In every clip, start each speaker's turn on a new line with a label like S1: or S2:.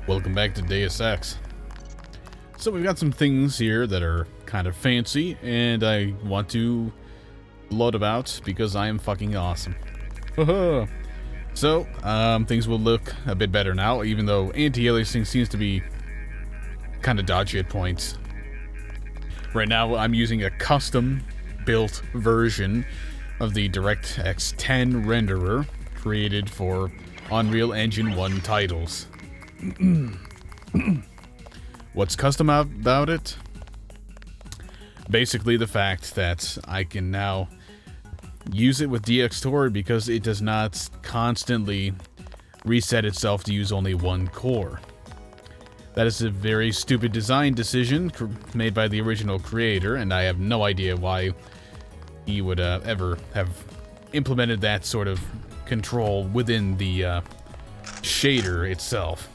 S1: Welcome back to Deus Ex. So we've got some things here that are kind of fancy, and I want to load about because I am fucking awesome. So, things will look a bit better now, even though anti-aliasing seems to be kind of dodgy at points. Right now, I'm using a custom-built version of the DirectX 10 renderer created for Unreal Engine 1 titles. What's custom about it? Basically the fact that I can now use it with DxToR because it does not constantly reset itself to use only one core. That is a very stupid design decision made by the original creator, and I have no idea why he would ever have implemented that sort of control within the shader itself.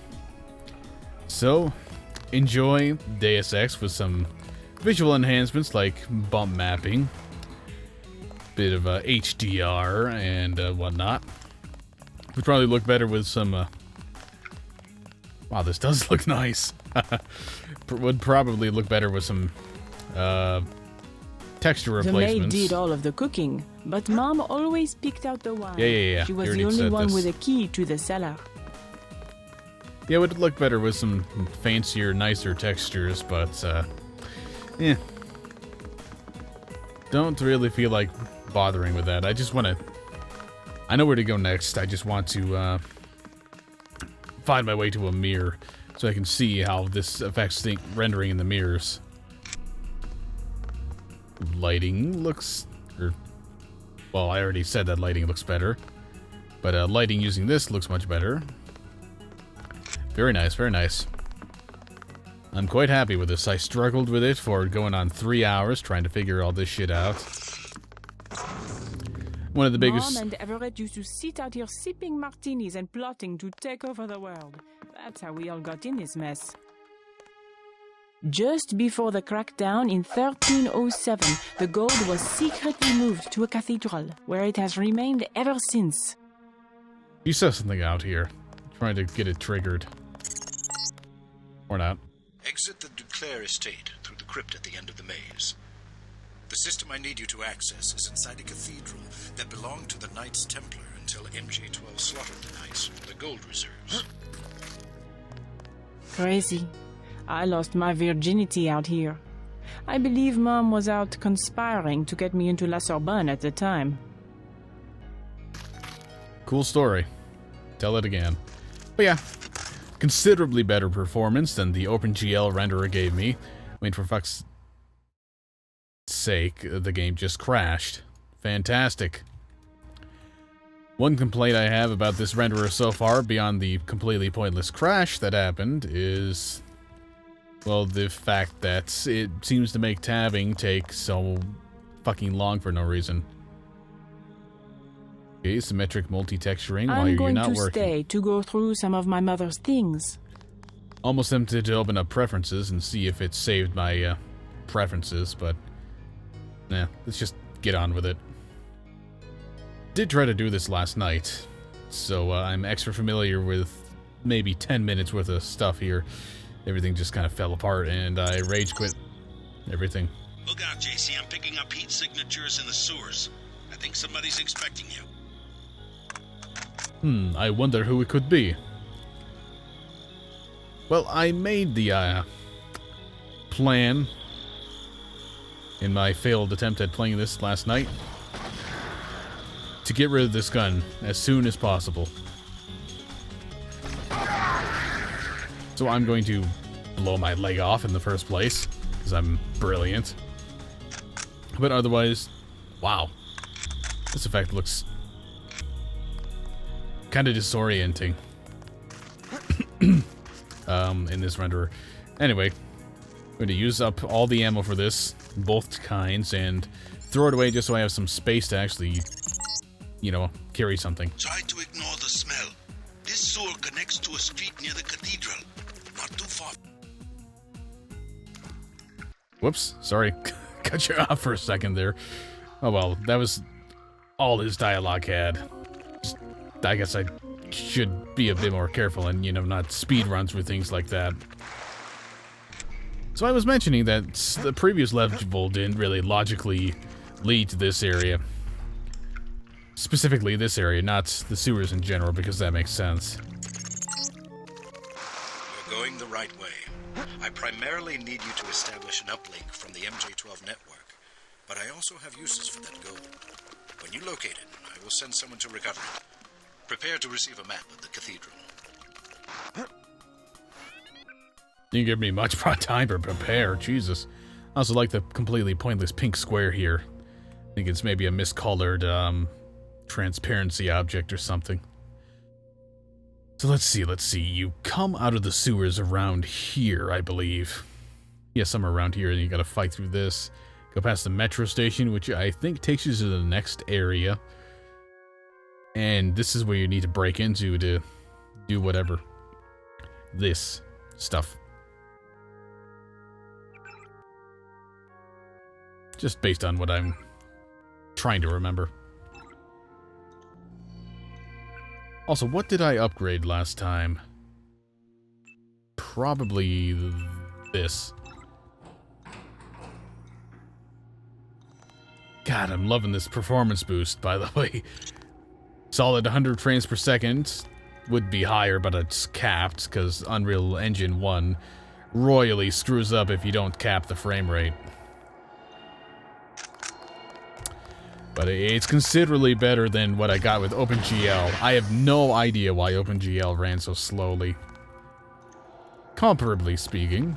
S1: So, enjoy Deus Ex with some visual enhancements like bump mapping, bit of HDR and whatnot. Would probably look better with some. Wow, this does look nice. Would probably look better with some texture replacements.
S2: The maid did all of the cooking, but Mom always picked out the wine.
S1: Yeah.
S2: She was the only one with a key to the cellar.
S1: Yeah, it would look better with some fancier, nicer textures, but, yeah. Don't really feel like bothering with that. I just want to... I know where to go next. I just want to, find my way to a mirror so I can see how this affects the rendering in the mirrors. Lighting looks... well, I already said that lighting looks better. But, lighting using this looks much better. Very nice, very nice. I'm quite happy with this. I struggled with it for going on 3 hours trying to figure all this shit out. One of the biggest...
S2: Mom and Everett used to sit out here sipping martinis and plotting to take over the world. That's how we all got in this mess. Just before the crackdown in 1307, the gold was secretly moved to a cathedral, where it has remained ever since.
S1: You saw something out here. Trying to get it triggered. Or not.
S3: Exit the Duclair estate through the crypt at the end of the maze. The system I need you to access is inside a cathedral that belonged to the Knights Templar until MJ-12 slaughtered the Knights for the gold reserves.
S2: Crazy. I lost my virginity out here. I believe Mom was out conspiring to get me into La Sorbonne at the time.
S1: Cool story. Tell it again. But yeah, considerably better performance than the OpenGL renderer gave me. I mean, for fuck's sake, the game just crashed. Fantastic. One complaint I have about this renderer so far, beyond the completely pointless crash that happened, is, well, the fact that it seems to make tabbing take so fucking long for no reason. Asymmetric multi-texturing while you're not working.
S2: I'm going to stay to go through some of my mother's things.
S1: Almost tempted to open up preferences and see if it saved my preferences, but nah, let's just get on with it. Did try to do this last night, so I'm extra familiar with maybe 10 minutes worth of stuff here. Everything just kind of fell apart and I rage quit everything.
S4: Look out, JC, I'm picking up heat signatures in the sewers. I think somebody's expecting you.
S1: I wonder who it could be. Well, I made the plan in my failed attempt at playing this last night to get rid of this gun as soon as possible. So I'm going to blow my leg off in the first place, because I'm brilliant. But otherwise, wow. This effect looks kind of disorienting in this renderer. Anyway, I'm going to use up all the ammo for this, both kinds, and throw it away just so I have some space to actually, you know, carry something.
S4: Try to ignore the smell. This sewer connects to a street near the cathedral. Not too far.
S1: Whoops, sorry. Cut you off for a second there. Oh well, that was all his dialogue had. I guess I should be a bit more careful and, you know, not speed run through things like that. So I was mentioning that the previous level didn't really logically lead to this area. Specifically this area, not the sewers in general, because that makes sense.
S3: You're going the right way. I primarily need you to establish an uplink from the MJ12 network, but I also have uses for that gold. When you locate it, I will send someone to recover it. Prepare to receive a map of the cathedral.
S1: You give me much more time to prepare, Jesus. I also like the completely pointless pink square here. I think it's maybe a miscolored, transparency object or something. So let's see. You come out of the sewers around here, I believe. Yeah, somewhere around here, and you gotta fight through this. Go past the metro station, which I think takes you to the next area. And this is where you need to break into to do whatever. This stuff. Just based on what I'm trying to remember. Also, what did I upgrade last time? Probably this. God, I'm loving this performance boost, by the way. Solid 100 frames per second would be higher, but it's capped, because Unreal Engine 1 royally screws up if you don't cap the frame rate. But it's considerably better than what I got with OpenGL. I have no idea why OpenGL ran so slowly. Comparably speaking.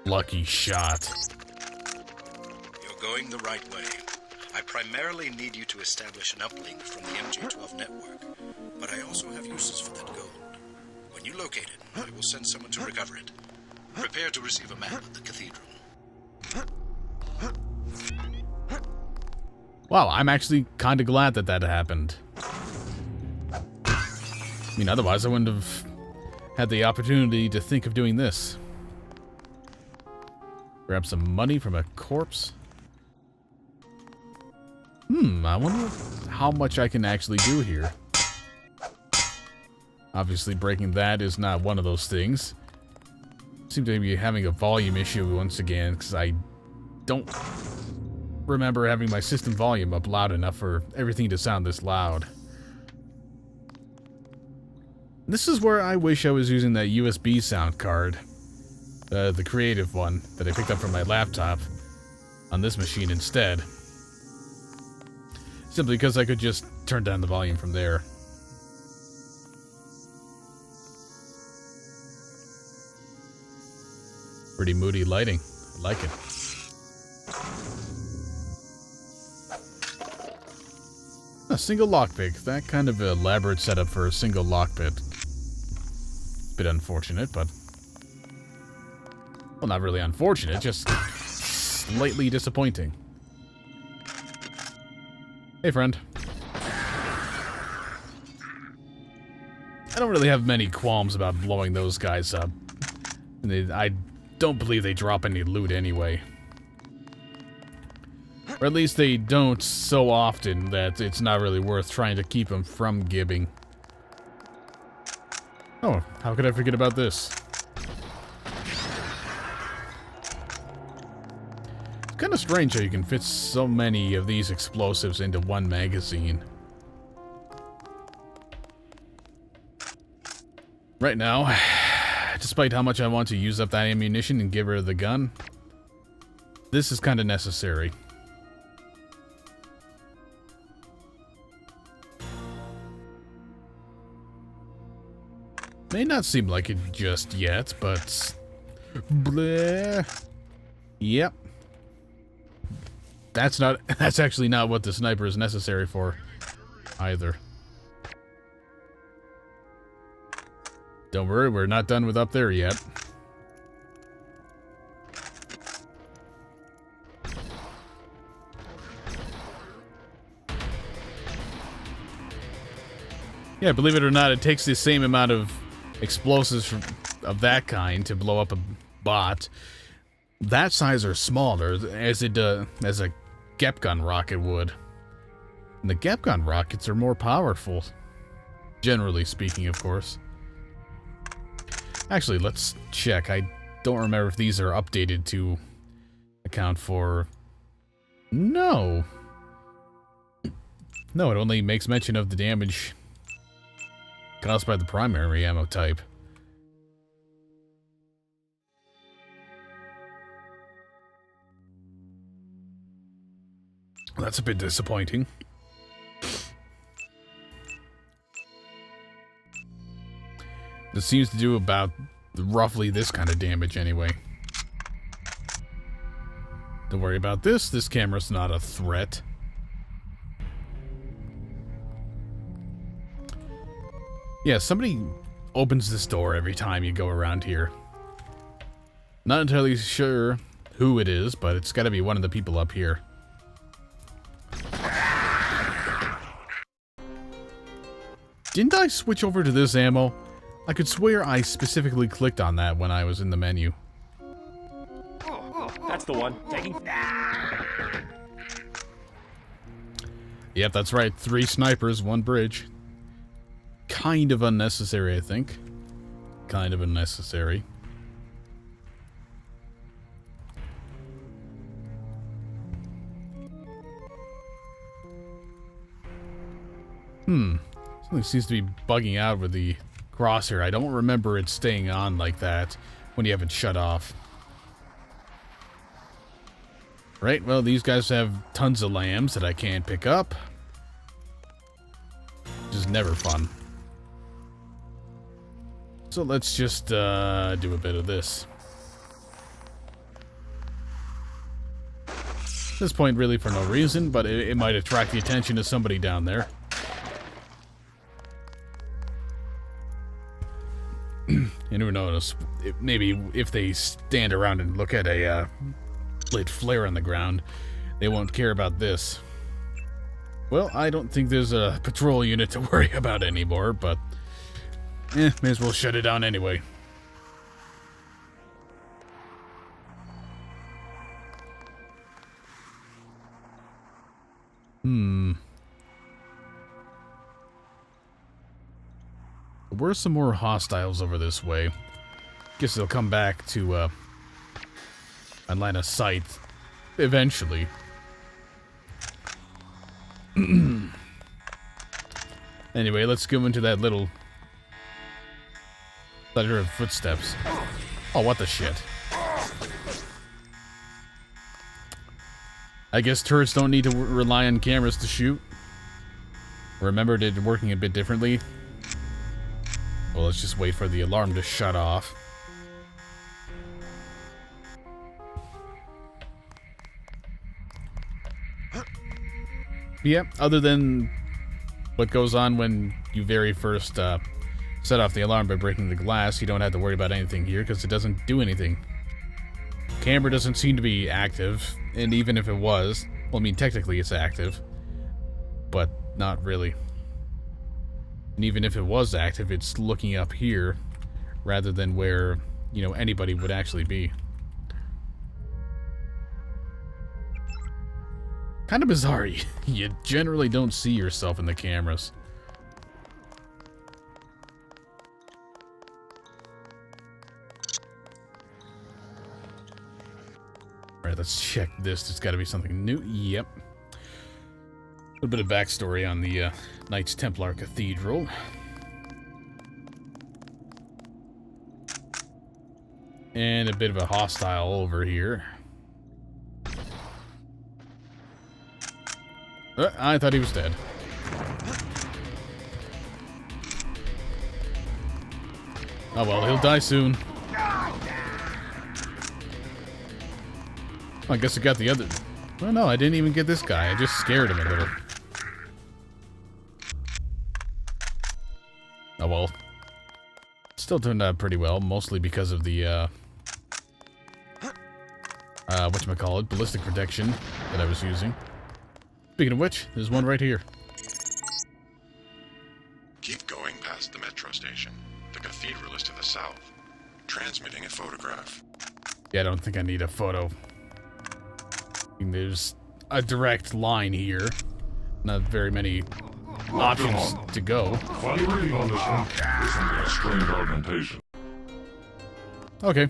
S1: Lucky shot.
S3: You're going the right way. I primarily need you to establish an uplink from the MJ12 network, but I also have uses for that gold. When you locate it, I will send someone to recover it. Prepare to receive a map of the cathedral.
S1: Wow, I'm actually kind of glad that that happened. I mean, otherwise I wouldn't have had the opportunity to think of doing this. Grab some money from a corpse. I wonder how much I can actually do here. Obviously, breaking that is not one of those things. Seem to be having a volume issue once again, because I don't remember having my system volume up loud enough for everything to sound this loud. This is where I wish I was using that USB sound card. The creative one that I picked up from my laptop on this machine instead. Simply because I could just turn down the volume from there. Pretty moody lighting. I like it. A single lockpick. That kind of elaborate setup for a single lockpick. Bit unfortunate, but... well, not really unfortunate, just slightly disappointing. Hey, friend. I don't really have many qualms about blowing those guys up. I don't believe they drop any loot anyway. Or at least they don't so often that it's not really worth trying to keep them from gibbing. Oh, how could I forget about this? It's kind of strange how you can fit so many of these explosives into one magazine. Right now, despite how much I want to use up that ammunition and give her the gun, this is kind of necessary. May not seem like it just yet, but... bleh. Yep. That's actually not what the sniper is necessary for, either. Don't worry, we're not done with up there yet. Yeah, believe it or not, it takes the same amount of explosives of that kind to blow up a bot. That size or smaller, as a GEP gun rocket would. And the Capcom rockets are more powerful. Generally speaking, of course. Actually, let's check. I don't remember if these are updated to account for... No! No, it only makes mention of the damage caused by the primary ammo type. That's a bit disappointing. This seems to do about roughly this kind of damage anyway. Don't worry about this. This camera's not a threat. Yeah, somebody opens this door every time you go around here. Not entirely sure who it is, but it's got to be one of the people up here. Didn't I switch over to this ammo? I could swear I specifically clicked on that when I was in the menu.
S5: That's the one. Taking.
S1: Yep, that's right. 3 snipers, 1 bridge. Kind of unnecessary, I think. Kind of unnecessary. Something seems to be bugging out with the crosshair. I don't remember it staying on like that when you have it shut off. Right, well, these guys have tons of lambs that I can't pick up. Which is never fun. So let's just do a bit of this. At this point, really for no reason, but it might attract the attention of somebody down there. And who knows, maybe if they stand around and look at a lit flare on the ground, they won't care about this. Well, I don't think there's a patrol unit to worry about anymore, but may as well shut it down anyway. There were some more hostiles over this way. Guess they'll come back to my line of sight eventually. Anyway, let's go into that little thunder of footsteps. Oh, what the shit. I guess turrets don't need to rely on cameras to shoot. Remembered it working a bit differently. Well, let's just wait for the alarm to shut off. Yeah, other than what goes on when you very first set off the alarm by breaking the glass, you don't have to worry about anything here because it doesn't do anything. Camera doesn't seem to be active, and even if it was, well, I mean, technically it's active, but not really. And even if it was active, it's looking up here rather than where, you know, anybody would actually be. Kind of bizarre. You generally don't see yourself in the cameras. Alright, let's check this. There's got to be something new. Yep. A little bit of backstory on the Knights Templar Cathedral. And a bit of a hostile over here. I thought he was dead. Oh well, he'll die soon. I guess I got the other... Well, no, I didn't even get this guy. I just scared him a little. Oh well. Still turned out pretty well, mostly because of the, whatchamacallit, ballistic protection that I was using. Speaking of which, there's one right here.
S6: Keep going past the metro station. The cathedral is to the south. Transmitting a photograph.
S1: Yeah, I don't think I need a photo. I mean, there's a direct line here. not very many options to go.
S5: Funny reading on this one. This one got strange augmentation.
S1: Okay.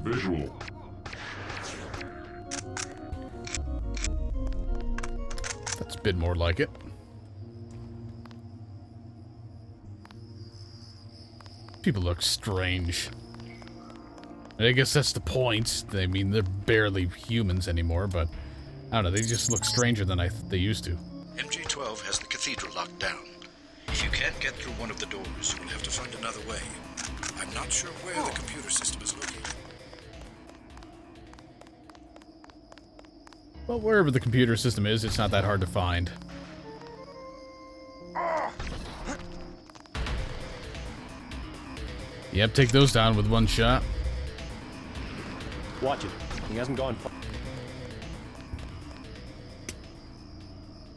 S5: Visual.
S1: That's a bit more like it. People look strange. I guess that's the point. I mean, they're barely humans anymore, but I don't know, they just look stranger than they used to.
S3: MG12 has the cathedral locked down. If you can't get through one of the doors, you will have to find another way. I'm not sure where the computer system is located.
S1: Well, wherever the computer system is, it's not that hard to find. Yep, take those down with one shot.
S7: Watch it. He hasn't gone far.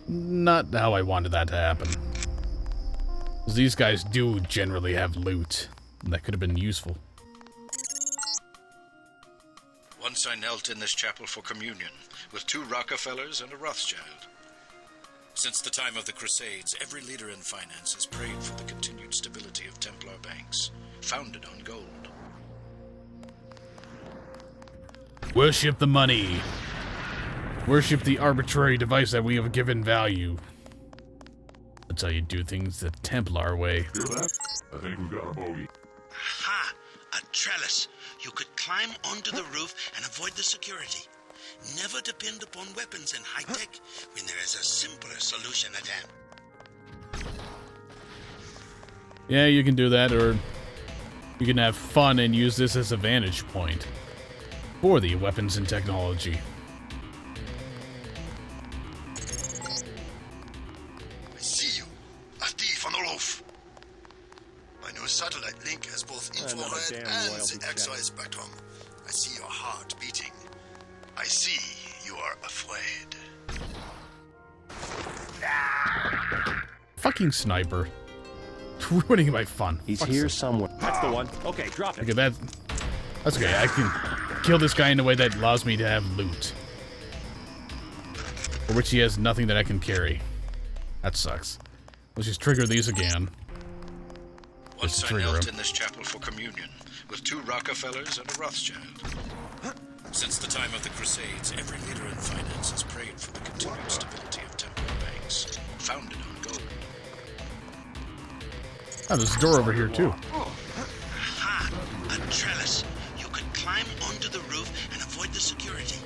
S1: Not how I wanted that to happen. 'Cause these guys do generally have loot. And that could have been useful.
S3: Once I knelt in this chapel for communion, with 2 Rockefellers and a Rothschild. Since the time of the Crusades, every leader in finance has prayed for the continued stability of Templar banks, founded on gold.
S1: Worship the money. Worship the arbitrary device that we have given value. That's how you do things the Templar way.
S5: Hear that? I think we've got a bogey.
S4: Aha! A trellis. You could climb onto the roof and avoid the security. Never depend upon weapons and high-tech when there is a simpler solution at hand.
S1: Yeah, you can do that, or you can have fun and use this as a vantage point for the weapons and technology.
S8: I see you. A thief on the roof. My new satellite link has both infrared
S7: damn
S8: and
S7: royalty
S8: the
S7: check.
S8: X-ray spectrum. I see your heart beating. I see you are afraid.
S1: Fucking sniper. Ruining my fun.
S7: He's
S1: Fuck's
S7: here
S1: sake.
S7: somewhere. That's the one. Okay, drop it.
S1: Look at that. That's okay. I can kill this guy in a way that allows me to have loot. For which he has nothing that I can carry. That sucks. Let's just trigger these again.
S3: Once I
S1: trigger
S3: knelt
S1: him.
S3: in this chapel for communion, with 2 Rockefellers and a Rothschild. Since the time of the Crusades, every leader in finance has prayed for the continued stability of Templar banks, founded on gold.
S1: Oh, there's a door over here too.
S4: Aha! A trellis. You could climb onto the roof and avoid the security.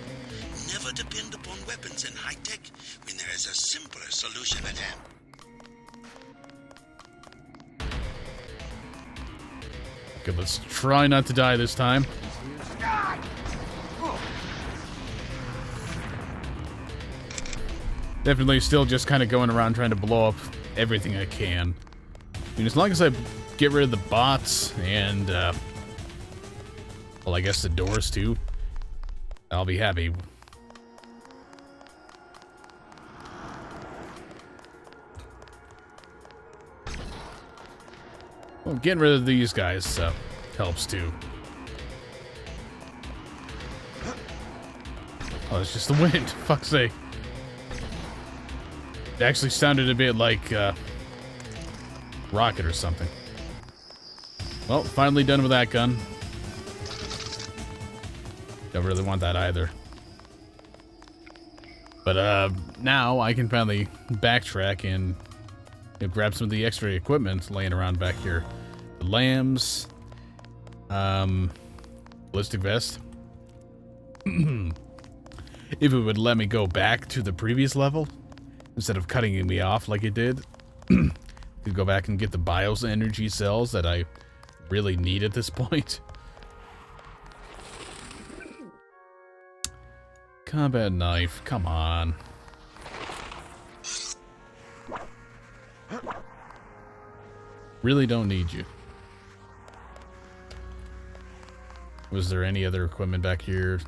S4: Never depend upon weapons and high-tech when there is a simpler solution at hand.
S1: Okay, let's try not to die this time. Definitely still just kind of going around trying to blow up everything I can. I mean, as long as I get rid of the bots and, well, I guess the doors too, I'll be happy. Well, getting rid of these guys helps too. Oh, it's just the wind. Fuck's sake. It actually sounded a bit like rocket or something. Well, finally done with that gun. Don't really want that either. But now I can finally backtrack and grab some of the extra equipment laying around back here. The lambs, ballistic vest. If it would let me go back to the previous level instead of cutting me off like it did, could go back and get the BIOS energy cells that I really need at this point. Combat knife, come on. Really don't need you. Was there any other equipment back here?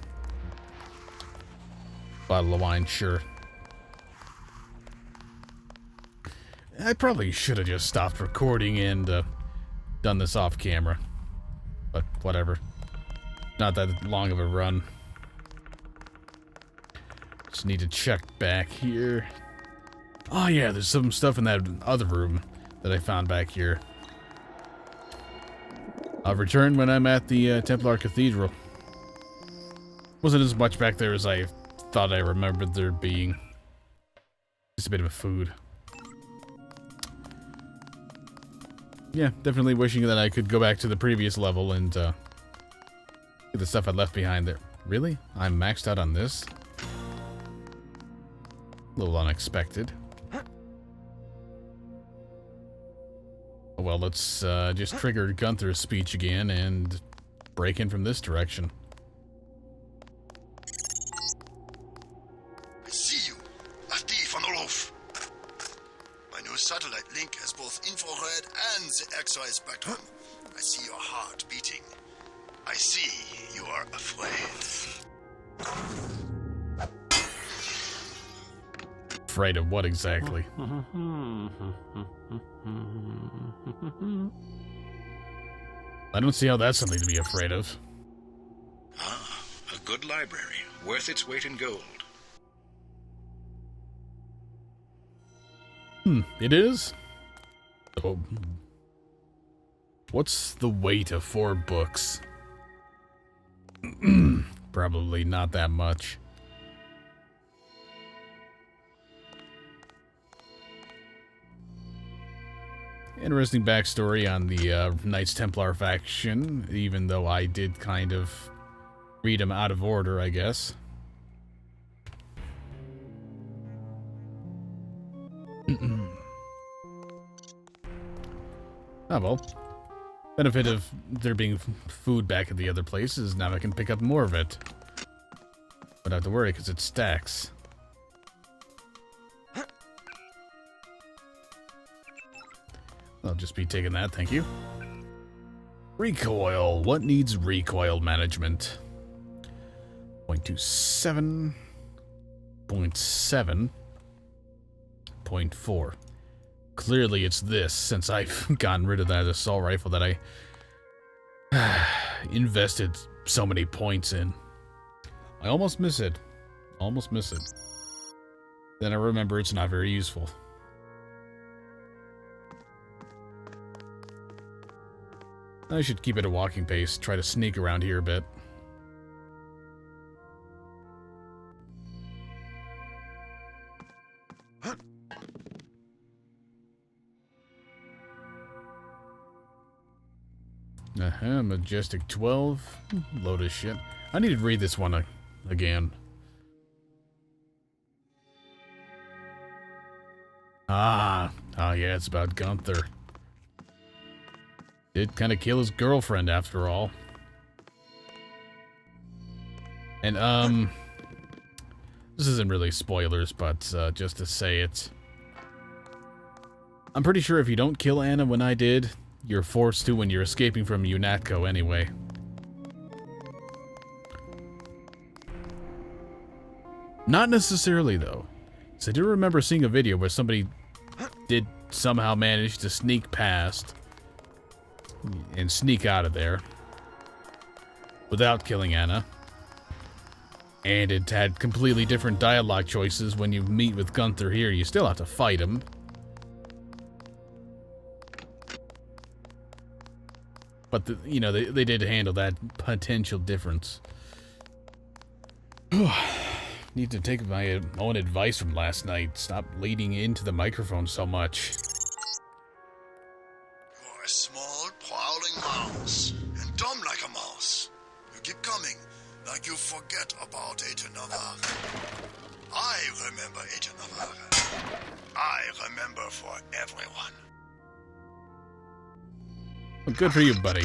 S1: Bottle of wine, sure. I probably should have just stopped recording and done this off camera. But whatever. Not that long of a run. Just need to check back here. Oh yeah, there's some stuff in that other room that I found back here. I'll return when I'm at the Templar Cathedral. Wasn't as much back there as I thought I remembered there being. Just a bit of food. Yeah, definitely wishing that I could go back to the previous level and get the stuff I left behind there. Really? I'm maxed out on this? A little unexpected. Well, let's just trigger Gunther's speech again and break in from this direction.
S8: I see you, a thief on the roof. My new satellite link has both infrared and the X-ray spectrum. I see your heart beating. I see you are afraid.
S1: Afraid of what exactly? I don't see how that's something to be afraid of.
S3: Ah, a good library, worth its weight in gold.
S1: It is? Oh. What's the weight of 4 books? Probably not that much. Interesting backstory on the Knights Templar faction, even though I did kind of read them out of order, I guess. Oh well. Benefit of there being food back at the other place is now I can pick up more of it. But I have to worry because it stacks. I'll just be taking that, thank you. Recoil. What needs recoil management? 0.27. 0.7. 0.4. Clearly it's this, since I've gotten rid of that assault rifle that I invested so many points in. I almost miss it. Almost miss it. Then I remember it's not very useful. I should keep it a walking pace, try to sneak around here a bit. Majestic 12. Load of shit. I need to read this one again. Ah, yeah, it's about Gunther. Did kind of kill his girlfriend after all. And, this isn't really spoilers, but, just to say it. I'm pretty sure if you don't kill Anna when I did, you're forced to when you're escaping from UNATCO anyway. Not necessarily, though. So I do remember seeing a video where somebody did somehow manage to sneak past and sneak out of there without killing Anna. And it had completely different dialogue choices when you meet with Gunther here. You still have to fight him. But, you know, they did handle that potential difference. Need to take my own advice from last night. Stop leading into the microphone so much.
S8: You're a small, prowling mouse, and dumb like a mouse. You keep coming, like you forget about Agent Navarre. I remember Agent Navarre. I remember for everyone.
S1: Well, good for you, buddy.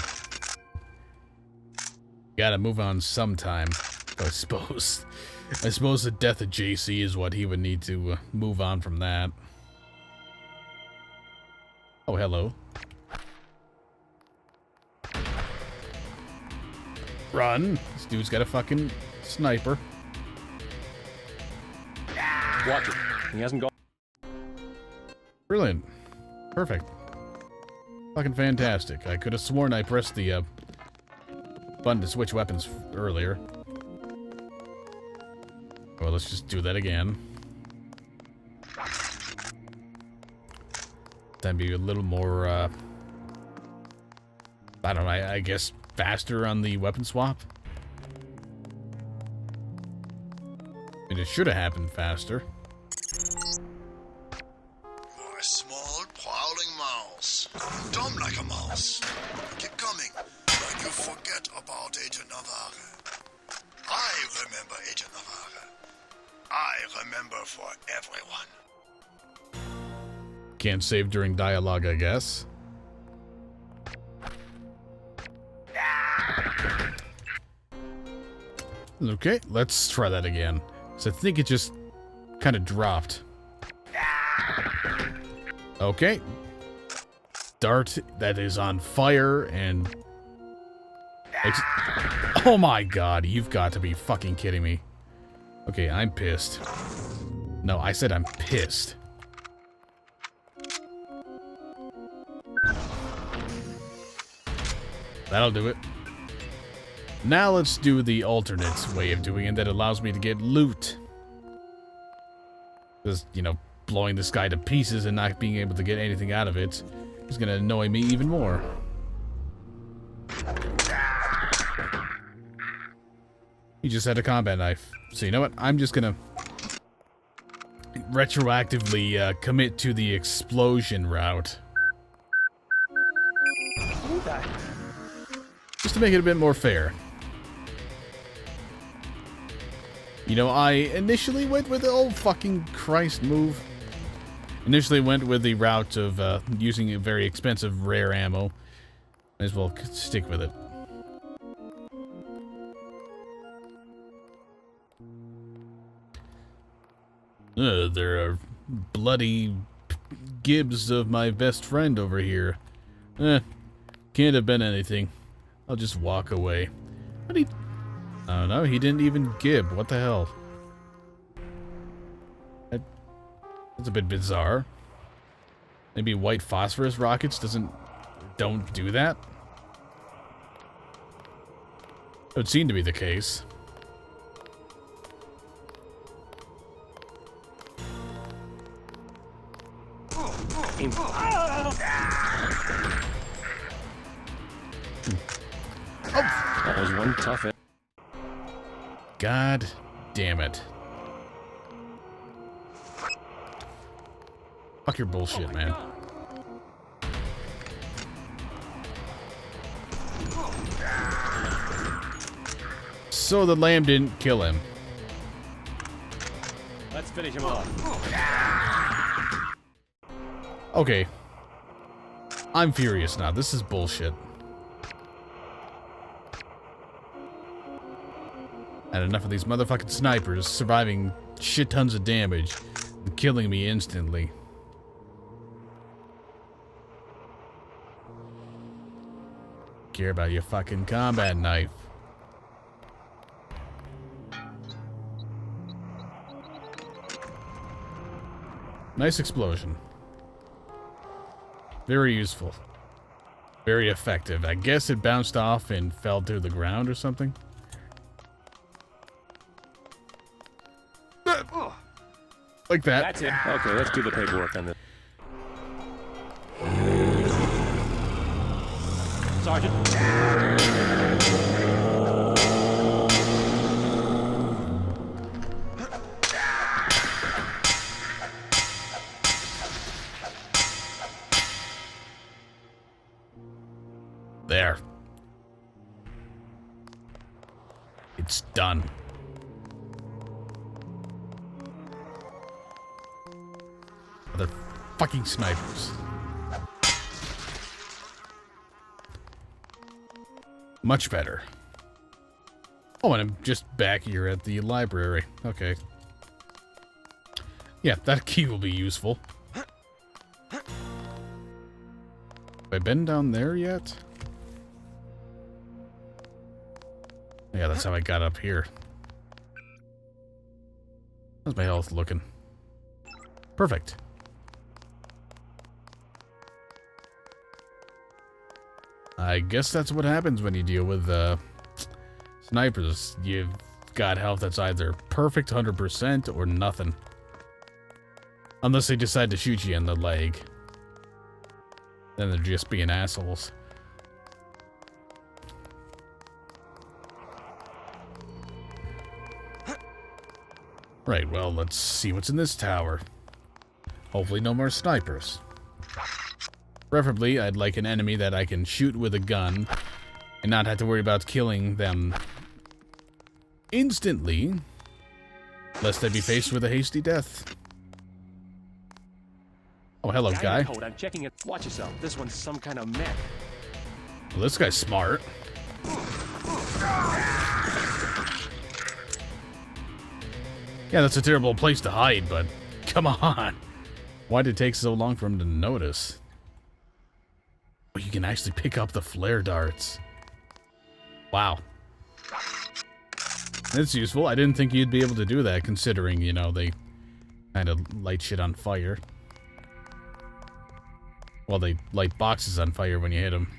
S1: Gotta move on sometime, I suppose. I suppose the death of JC is what he would need to move on from that. Oh, hello. Run! This dude's got a fucking sniper.
S7: Watch it. He hasn't gone.
S1: Brilliant. Perfect. Fucking fantastic. I could have sworn I pressed the button to switch weapons earlier. Well, let's just do that again. That'd be a little more, I don't know, I guess faster on the weapon swap. I mean, it should have happened faster.
S8: You're a small, prowling mouse. Dumb like a mouse. You keep coming, like you forget about Agent Navarre. I remember Agent Navarre. I remember for everyone.
S1: Can't save during dialogue, I guess. Okay, let's try that again. So I think it just kind of dropped. Okay. Dart that is on fire and... Oh my god, you've got to be fucking kidding me. Okay, I'm pissed. No, I said I'm pissed. That'll do it. Now let's do the alternate way of doing it that allows me to get loot. Because, you know, blowing this guy to pieces and not being able to get anything out of it is going to annoy me even more. He just had a combat knife. So you know what? I'm just going to retroactively commit to the explosion route. Just to make it a bit more fair. You know, I initially went with the old fucking Christ move. Initially went with the route of using a very expensive rare ammo. Might as well stick with it. There are bloody gibs of my best friend over here. Can't have been anything. I'll just walk away. But he... I don't know, he didn't even gib. What the hell? That's a bit bizarre. Maybe white phosphorus rockets don't do that? It would seem to be the case.
S7: That was one tough hit.
S1: God damn it. Fuck your bullshit, man. So the lamb didn't kill him.
S7: Let's finish him off.
S1: Okay. I'm furious now. This is bullshit. And enough of these motherfucking snipers surviving shit tons of damage and killing me instantly. Care about your fucking combat knife. Nice explosion. Very useful. Very effective. I guess it bounced off and fell to the ground or something. Like that.
S7: That's it. Okay, let's do the paperwork on this. Sergeant.
S1: There. It's done. Other fucking snipers. Much better. Oh, and I'm just back here at the library. Okay. Yeah, that key will be useful. Have I been down there yet? Yeah, that's how I got up here. How's my health looking? Perfect. I guess that's what happens when you deal with snipers. You got health that's either perfect 100% or nothing. Unless they decide to shoot you in the leg. Then they're just being assholes. Right, well, let's see what's in this tower. Hopefully no more snipers. Preferably, I'd like an enemy that I can shoot with a gun and not have to worry about killing them instantly, lest I be faced with a hasty death. Oh, hello, guy.
S7: Code, I'm checking it. Watch yourself. This one's some kind of mech.
S1: Well, this guy's smart. Yeah, that's a terrible place to hide, but come on. Why did it take so long for him to notice? Oh, you can actually pick up the flare darts. Wow. That's useful. I didn't think you'd be able to do that, considering, you know, they kind of light shit on fire. Well, they light boxes on fire when you hit them.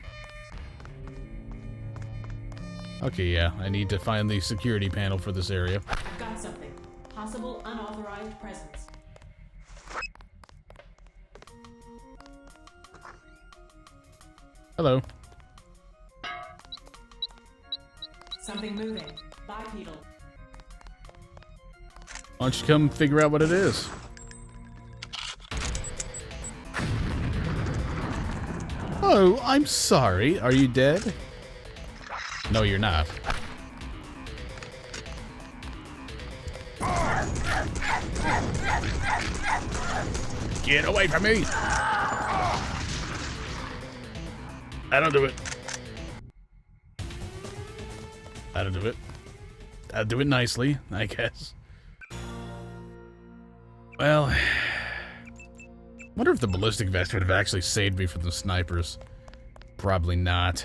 S1: Okay, yeah, I need to find the security panel for this area.
S9: I've got something. Possible unauthorized presence.
S1: Hello.
S9: Something moving. Bipedal.
S1: Why don't you come figure out what it is? Oh, I'm sorry. Are you dead? No, you're not. Get away from me! That'll do it. That'll do it. That'll do it nicely, I guess. Well, wonder if the ballistic vest would have actually saved me from the snipers. Probably not.